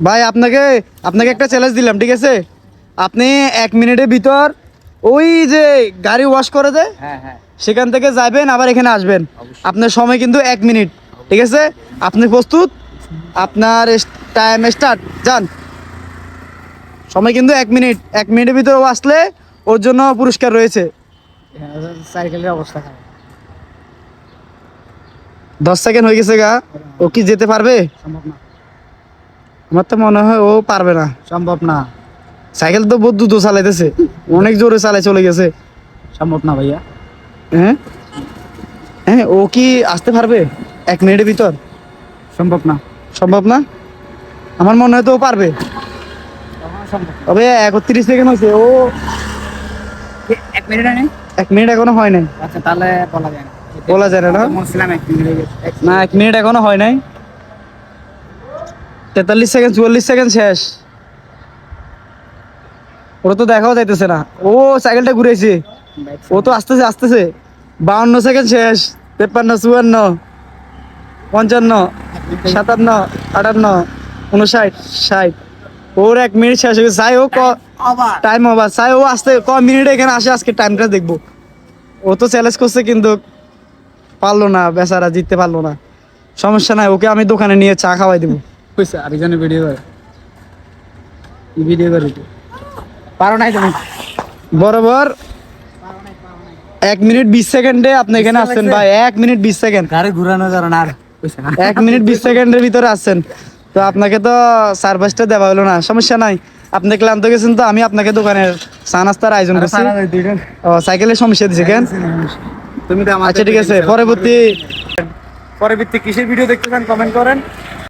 ভাই আপনাকে আপনাকে একটা চ্যালেঞ্জ দিলাম, ঠিক আছে? আপনি 1 মিনিটের ভিতর ওই যে গাড়ি ওয়াশ করে দেয় হ্যাঁ হ্যাঁ সেখান থেকে যাবেন, আবার এখানে আসবেন। অবশ্যই। আপনার সময় কিন্তু 1 মিনিট, ঠিক আছে? আপনি প্রস্তুত? আপনার টাইম স্টার্ট, যান। সময় কিন্তু 1 মিনিট, 1 মিনিটের ভিতরে ও আসলে ওর জন্য পুরস্কার রয়েছে। সাইকেলের অবস্থা খারাপ। 10 সেকেন্ড হয়ে গেছে গা। ও কি যেতে পারবে? সম্ভব না, আমার তো মনে হয় ও পারবে না। সম্ভব না, সাইকেল তো বহুত দ্রুত চালাইতেছে, অনেক জোরে চালাই চলে গেছে। সম্ভব না ভাইয়া। হ্যাঁ হ্যাঁ, ও কি আসতে পারবে 1 মিনিটের ভিতর? সম্ভব না, সম্ভব না? আমার মনে হয় তো ও পারবে। সম্ভব না। তবে 31 সেকেন্ড হয়েছে, ও 1 মিনিট নেই। 1 মিনিট এখনো হয় নাই। আচ্ছা তাহলে বলা যায় না, বলা যায় না না? বলছিলাম 1 মিনিট হয়ে গেছে। না, 1 মিনিট এখনো হয় নাই। 43 সেকেন্ড, 44 সেকেন্ড শেষ। ওরা তো দেখাও যাইতেছে না। ও সাইকেলটা ঘুরেছে, ও তো আসতেছে আসতেছে। 52 সেকেন্ড শেষ। 53, 54, 55, 57, 58, 59, 60। ওর 1 মিনিট শেষ হয়ে গেছে। চাই ও আবার টাইম ওভার, চাই ও আসতে ক মিনিট এখানে আসে, আজকে টাইমটা দেখবো। ও তো চ্যালেঞ্জ করছে কিন্তু পারলো না, বেচারা জিততে পারলো না। সমস্যা নাই, ওকে আমি দোকানে নিয়ে চা খাওয়াই দিব। কইছে আরেকজনের ভিডিও করে, ভিডিও করে পারো নাই তুমি। বরাবর 1 মিনিট 20 সেকেন্ডে আপনি এখানে আসছেন ভাই। 1 মিনিট 20 সেকেন্ড, গাড়ি ঘুরানো যাবে না আর। কইছে 1 মিনিট 20 সেকেন্ডের ভিতরে আসছেন। তো আপনাকে তো সার্ভিসটা দেওয়া হলো না, সমস্যা নাই। আপনি ক্লান্ত গেছেন, তো আমি আপনাকে দোকানের চা নাস্তার আয়োজন করছি। ও সাইকেলের সমস্যা দিছে কেন? তুমি তো আচ্ছা ঠিক আছে, পরবর্তী কিসের ভিডিও দেখতে চান কমেন্ট করেন।